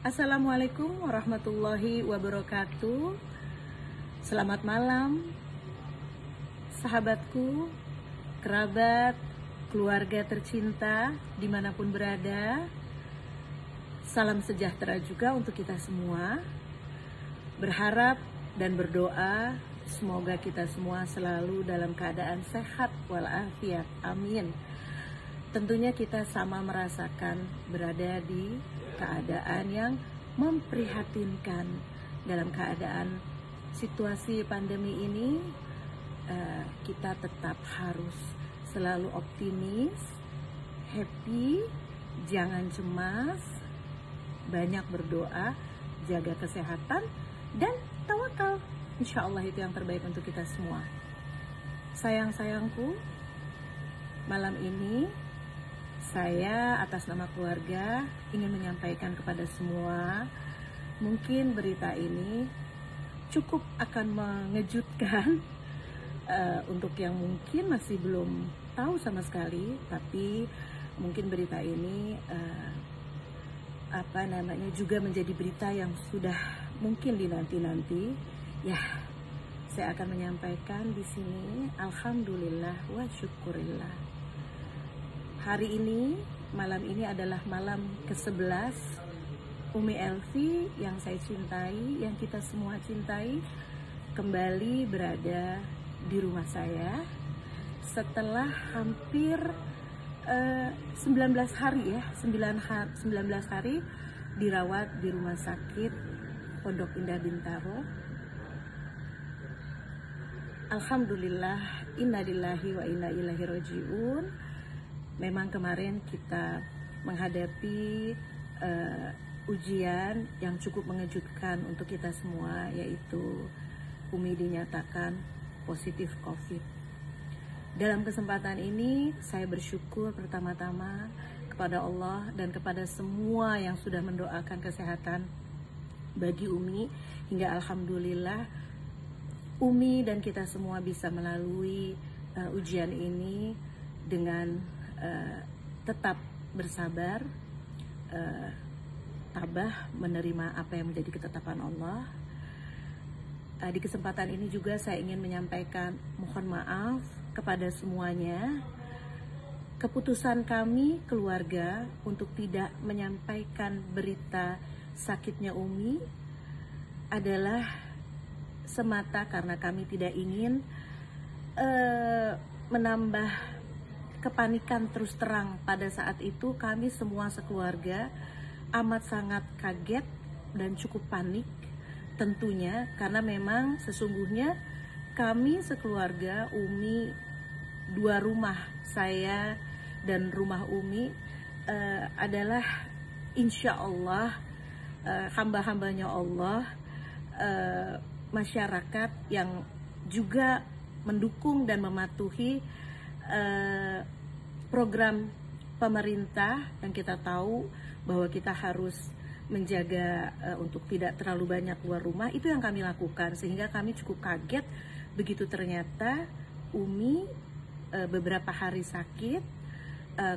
Assalamualaikum warahmatullahi wabarakatuh. Selamat malam, sahabatku, kerabat, keluarga tercinta dimanapun berada. Salam sejahtera juga untuk kita semua. Berharap dan berdoa semoga kita semua selalu dalam keadaan sehat walafiat. Amin. Tentunya kita sama merasakan berada di keadaan yang memprihatinkan. Dalam keadaan situasi pandemi ini, kita tetap harus selalu optimis, happy, jangan cemas, banyak berdoa, jaga kesehatan, dan tawakal. Insya Allah itu yang terbaik untuk kita semua. Sayang-sayangku, malam ini saya atas nama keluarga ingin menyampaikan kepada semua, mungkin berita ini cukup akan mengejutkan untuk yang mungkin masih belum tahu sama sekali, tapi mungkin berita ini juga menjadi berita yang sudah mungkin dinanti-nanti. Ya, saya akan menyampaikan di sini. Alhamdulillah wa syukurillah. Hari ini, malam ini adalah malam ke-11 Umi Elvi yang saya cintai, yang kita semua cintai, kembali berada di rumah saya setelah hampir 19 hari ya, 19 hari dirawat di rumah sakit Pondok Indah Bintaro. Alhamdulillah, innalillahi wa inna ilaihi rajiun. Memang kemarin kita menghadapi ujian yang cukup mengejutkan untuk kita semua, yaitu Umi dinyatakan positif COVID. Dalam kesempatan ini saya bersyukur pertama-tama kepada Allah dan kepada semua yang sudah mendoakan kesehatan bagi Umi, hingga alhamdulillah Umi dan kita semua bisa melalui ujian ini dengan tetap bersabar, tabah menerima apa yang menjadi ketetapan Allah. Di kesempatan ini juga saya ingin menyampaikan mohon maaf kepada semuanya. Keputusan kami keluarga untuk tidak menyampaikan berita sakitnya Umi adalah semata karena kami tidak ingin menambah kepanikan. Terus terang, pada saat itu kami semua sekeluarga amat sangat kaget dan cukup panik tentunya, karena memang sesungguhnya kami sekeluarga, Umi, 2 rumah, saya dan rumah Umi adalah insya Allah hamba-hambanya Allah, masyarakat yang juga mendukung dan mematuhi program pemerintah yang kita tahu bahwa kita harus menjaga untuk tidak terlalu banyak keluar rumah. Itu yang kami lakukan, sehingga kami cukup kaget begitu ternyata Umi beberapa hari sakit.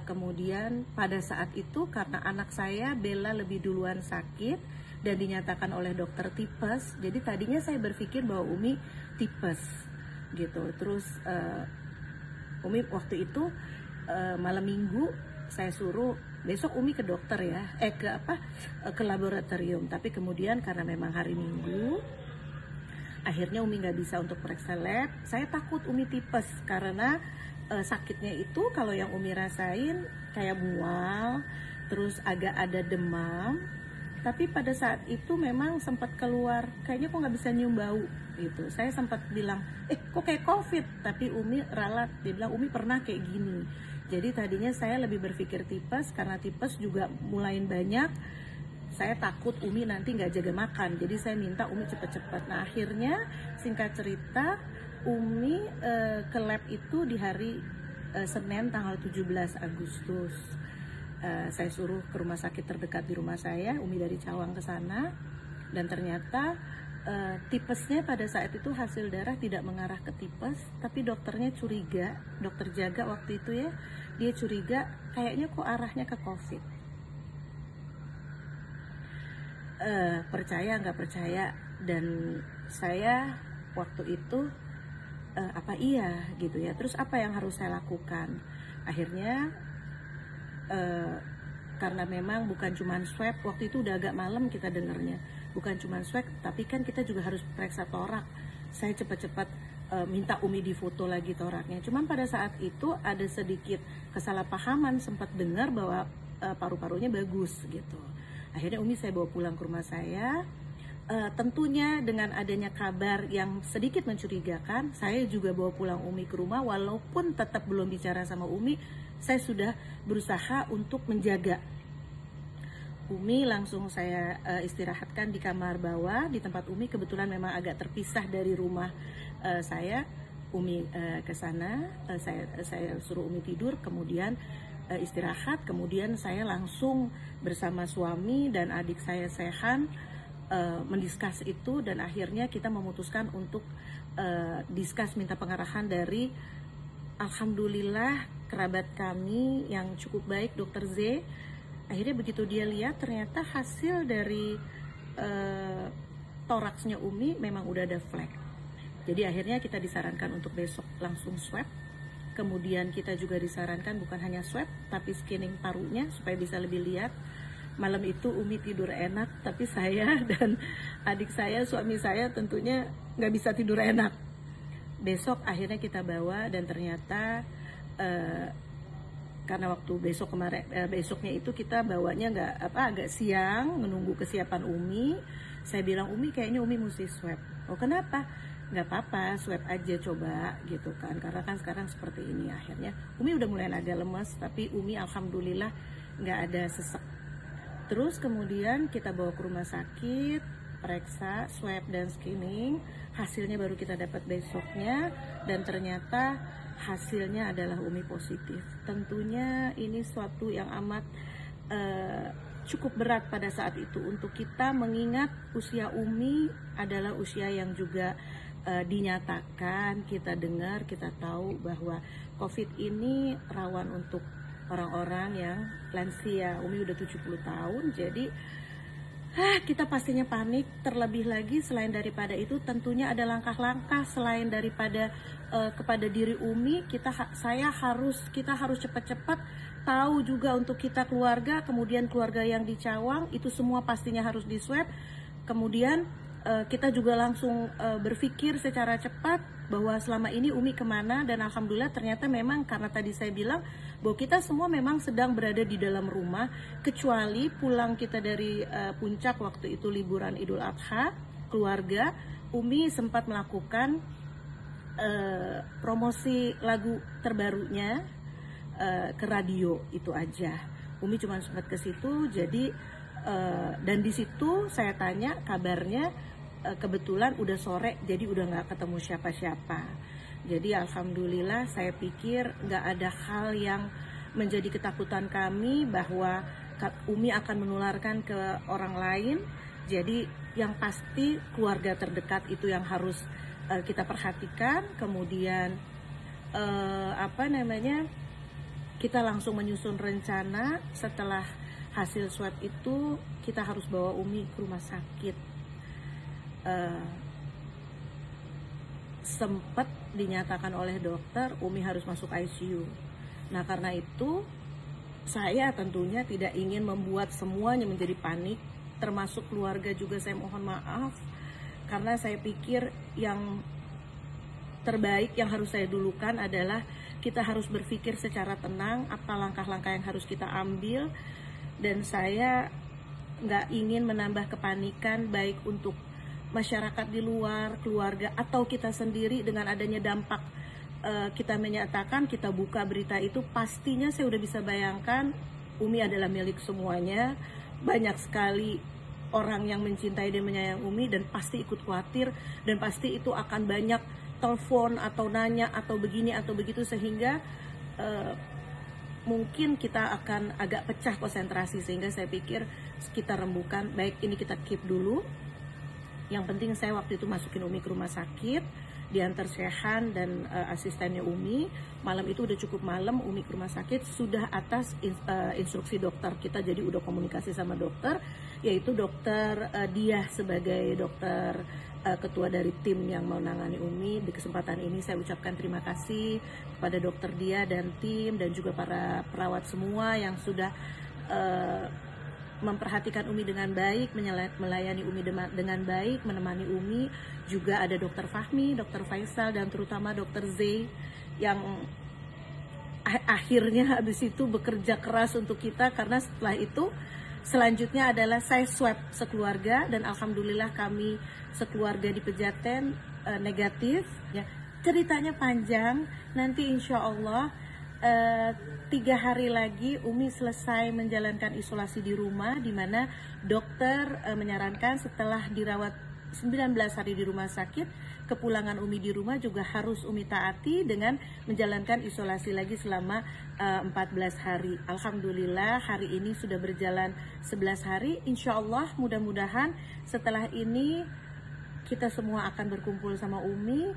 Kemudian pada saat itu karena anak saya Bella lebih duluan sakit dan dinyatakan oleh dokter tipes, jadi tadinya saya berpikir bahwa Umi tipes gitu. Terus Umi waktu itu malam minggu saya suruh besok Umi ke dokter ya, ke laboratorium. Tapi kemudian karena memang hari Minggu, akhirnya Umi nggak bisa untuk periksa lab. Saya takut Umi tipes karena sakitnya itu kalau yang Umi rasain kayak mual, terus agak ada demam. Tapi pada saat itu memang sempat keluar, kayaknya kok nggak bisa nyium bau gitu. Saya sempat bilang, kok kayak COVID. Tapi Umi ralat, dia bilang Umi pernah kayak gini. Jadi tadinya saya lebih berpikir tipes, karena tipes juga mulai banyak. Saya takut Umi nanti nggak jaga makan, jadi saya minta Umi cepet-cepet. Nah akhirnya singkat cerita, Umi ke lab itu di hari Senin tanggal 17 Agustus. Saya suruh ke rumah sakit terdekat di rumah saya, Umi dari Cawang ke sana, dan ternyata tipesnya pada saat itu hasil darah tidak mengarah ke tipes, tapi dokternya curiga, dokter jaga waktu itu ya, dia curiga kayaknya kok arahnya ke COVID. percaya nggak percaya, dan saya waktu itu apa iya gitu ya, terus apa yang harus saya lakukan. Akhirnya karena memang bukan cuma swab, waktu itu udah agak malam kita dengarnya, bukan cuma swab tapi kan kita juga harus periksa torak. Saya cepat-cepat minta Umi difoto lagi toraknya. Cuman pada saat itu ada sedikit kesalahpahaman, sempat dengar bahwa paru-parunya bagus gitu. Akhirnya Umi saya bawa pulang ke rumah saya. Tentunya dengan adanya kabar yang sedikit mencurigakan, saya juga bawa pulang Umi ke rumah. Walaupun tetap belum bicara sama Umi, saya sudah berusaha untuk menjaga. Umi langsung saya istirahatkan di kamar bawah di tempat Umi. Kebetulan memang agak terpisah dari rumah saya. Umi ke sana, saya suruh Umi tidur, kemudian istirahat. Kemudian saya langsung bersama suami dan adik saya Sehan mendiskus itu, dan akhirnya kita memutuskan untuk diskus minta pengarahan dari, alhamdulillah, kerabat kami yang cukup baik, Dokter Z. Akhirnya begitu dia lihat ternyata hasil dari toraksnya Umi memang udah ada flek. Jadi akhirnya kita disarankan untuk besok langsung swab. Kemudian kita juga disarankan bukan hanya swab tapi scanning parunya supaya bisa lebih lihat. Malam itu Umi tidur enak, tapi saya dan adik saya, suami saya tentunya nggak bisa tidur enak. Besok akhirnya kita bawa, dan ternyata karena waktu besoknya itu kita bawanya agak siang, menunggu kesiapan Umi. Saya bilang, Umi kayaknya Umi mesti swab. Oh kenapa? Nggak apa-apa, swab aja coba gitu kan, karena kan sekarang seperti ini. Akhirnya Umi udah mulai agak lemes, tapi Umi alhamdulillah nggak ada sesek. Terus kemudian kita bawa ke rumah sakit, periksa, swab dan scanning. Hasilnya baru kita dapat besoknya, dan ternyata hasilnya adalah Umi positif. Tentunya ini suatu yang amat cukup berat pada saat itu untuk kita, mengingat usia Umi adalah usia yang juga dinyatakan, kita dengar, kita tahu bahwa COVID ini rawan untuk orang-orang yang lansia. Umi udah 70 tahun, jadi kita pastinya panik. Terlebih lagi selain daripada itu tentunya ada langkah-langkah selain daripada kepada diri Umi. Kita harus cepat-cepat tahu juga untuk kita keluarga, kemudian keluarga yang di Cawang itu semua pastinya harus di swab. Kemudian kita juga langsung berpikir secara cepat bahwa selama ini Umi kemana, dan alhamdulillah ternyata memang karena tadi saya bilang bahwa kita semua memang sedang berada di dalam rumah, kecuali pulang kita dari puncak waktu itu liburan Idul Adha, keluarga Umi sempat melakukan promosi lagu terbarunya ke radio, itu aja. Umi cuma sempat ke situ, jadi dan di situ saya tanya kabarnya, kebetulan udah sore, jadi udah nggak ketemu siapa-siapa. Jadi alhamdulillah, saya pikir nggak ada hal yang menjadi ketakutan kami bahwa Umi akan menularkan ke orang lain. Jadi yang pasti keluarga terdekat itu yang harus kita perhatikan. Kemudian kita langsung menyusun rencana setelah hasil swab itu, kita harus bawa Umi ke rumah sakit. Sempat dinyatakan oleh dokter Umi harus masuk ICU. Nah karena itu saya tentunya tidak ingin membuat semuanya menjadi panik, termasuk keluarga juga. Saya mohon maaf karena saya pikir yang terbaik yang harus saya dulukan adalah kita harus berpikir secara tenang apa langkah-langkah yang harus kita ambil, dan saya nggak ingin menambah kepanikan baik untuk masyarakat di luar, keluarga, atau kita sendiri. Dengan adanya dampak kita menyatakan, kita buka berita itu, pastinya saya udah bisa bayangkan Umi adalah milik semuanya. Banyak sekali orang yang mencintai dan menyayang Umi, dan pasti ikut khawatir, dan pasti itu akan banyak telepon atau nanya atau begini atau begitu, sehingga mungkin kita akan agak pecah konsentrasi. Sehingga saya pikir kita rembukan, baik ini kita keep dulu. Yang penting saya waktu itu masukin Umi ke rumah sakit, diantar Syehan dan asistennya Umi. Malam itu udah cukup malam, Umi ke rumah sakit sudah atas instruksi dokter kita, jadi udah komunikasi sama dokter, yaitu dokter Diah sebagai dokter ketua dari tim yang menangani Umi. Di kesempatan ini saya ucapkan terima kasih kepada dokter Diah dan tim dan juga para perawat semua yang sudah memperhatikan Umi dengan baik, melayani Umi dengan baik, menemani Umi. Juga ada dokter Fahmi, dokter Faisal, dan terutama dokter Z yang akhirnya habis itu bekerja keras untuk kita, karena setelah itu selanjutnya adalah saya swab sekeluarga dan alhamdulillah kami sekeluarga di Pejaten negatif ya. Ceritanya panjang, nanti insya Allah 3 hari lagi Umi selesai menjalankan isolasi di rumah, di mana dokter menyarankan setelah dirawat 19 hari di rumah sakit, kepulangan Umi di rumah juga harus Umi taati dengan menjalankan isolasi lagi selama 14 hari. Alhamdulillah hari ini sudah berjalan 11 hari. Insya Allah mudah-mudahan setelah ini kita semua akan berkumpul sama Umi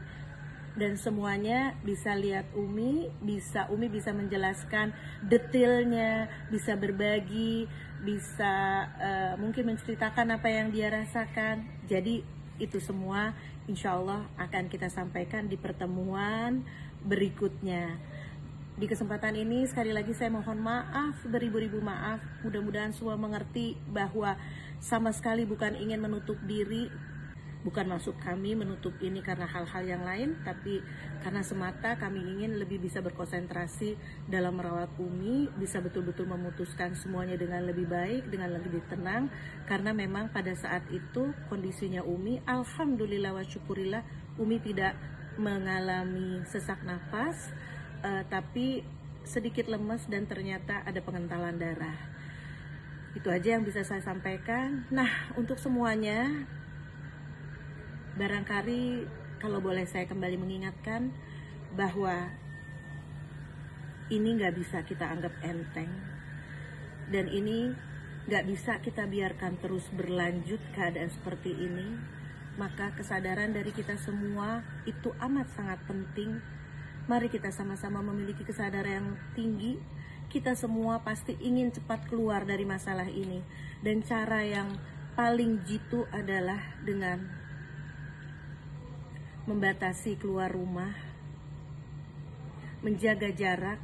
dan semuanya bisa lihat Umi bisa menjelaskan detailnya, bisa berbagi, bisa mungkin menceritakan apa yang dia rasakan. Jadi itu semua insya Allah akan kita sampaikan di pertemuan berikutnya. Di kesempatan ini sekali lagi saya mohon maaf, beribu-ribu maaf. Mudah-mudahan semua mengerti bahwa sama sekali bukan ingin menutup diri, bukan maksud kami menutup ini karena hal-hal yang lain, tapi karena semata kami ingin lebih bisa berkonsentrasi dalam merawat Umi, bisa betul-betul memutuskan semuanya dengan lebih baik, dengan lebih tenang, karena memang pada saat itu kondisinya Umi, alhamdulillah wa syukurillah, Umi tidak mengalami sesak nafas, tapi sedikit lemes dan ternyata ada pengentalan darah. Itu aja yang bisa saya sampaikan. Nah, untuk semuanya, barangkali kalau boleh saya kembali mengingatkan bahwa ini nggak bisa kita anggap enteng, dan ini nggak bisa kita biarkan terus berlanjut keadaan seperti ini. Maka kesadaran dari kita semua itu amat sangat penting. Mari kita sama-sama memiliki kesadaran yang tinggi. Kita semua pasti ingin cepat keluar dari masalah ini, dan cara yang paling jitu adalah dengan membatasi keluar rumah, menjaga jarak,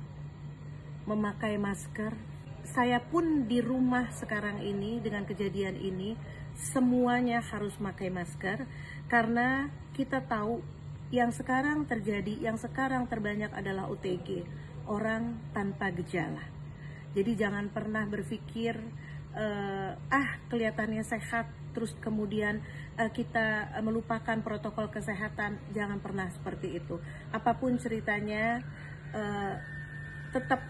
memakai masker. Saya pun di rumah sekarang ini dengan kejadian ini semuanya harus memakai masker, karena kita tahu yang sekarang terjadi, yang sekarang terbanyak adalah OTG, orang tanpa gejala. Jadi jangan pernah berpikir kelihatannya sehat terus kemudian kita melupakan protokol kesehatan. Jangan pernah seperti itu. Apapun ceritanya, tetap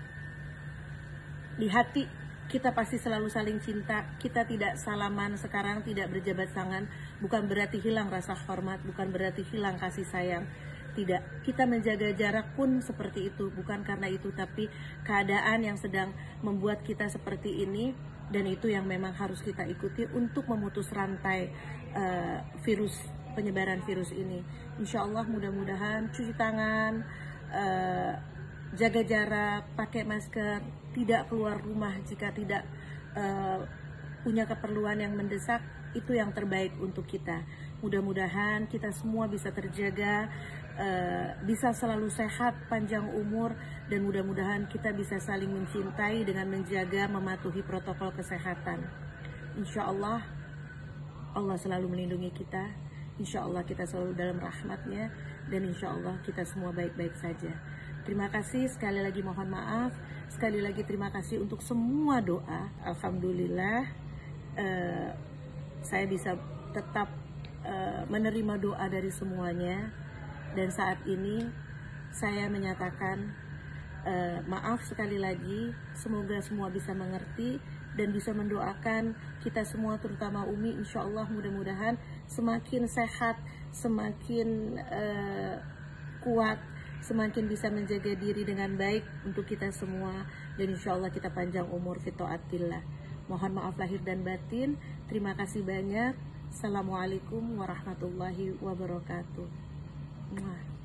di hati kita pasti selalu saling cinta. Kita tidak salaman sekarang, tidak berjabat tangan, bukan berarti hilang rasa hormat, bukan berarti hilang kasih sayang. Tidak, kita menjaga jarak pun seperti itu, bukan karena itu, tapi keadaan yang sedang membuat kita seperti ini, dan itu yang memang harus kita ikuti untuk memutus rantai penyebaran virus ini. Insya Allah mudah-mudahan cuci tangan, jaga jarak, pakai masker, tidak keluar rumah jika tidak punya keperluan yang mendesak, itu yang terbaik untuk kita. Mudah-mudahan kita semua bisa terjaga, bisa selalu sehat, panjang umur, dan mudah-mudahan kita bisa saling mencintai dengan menjaga, mematuhi protokol kesehatan. Insya Allah, Allah selalu melindungi kita. Insya Allah kita selalu dalam rahmatnya, dan insya Allah kita semua baik-baik saja. Terima kasih, sekali lagi mohon maaf, sekali lagi terima kasih untuk semua doa. Alhamdulillah saya bisa tetap menerima doa dari semuanya, dan saat ini saya menyatakan maaf sekali lagi. Semoga semua bisa mengerti dan bisa mendoakan kita semua, terutama Umi. Insya Allah mudah-mudahan semakin sehat, semakin kuat, semakin bisa menjaga diri dengan baik untuk kita semua, dan insya Allah kita panjang umur fi taatillah. Mohon maaf lahir dan batin. Terima kasih banyak. Assalamualaikum warahmatullahi wabarakatuh. Muah.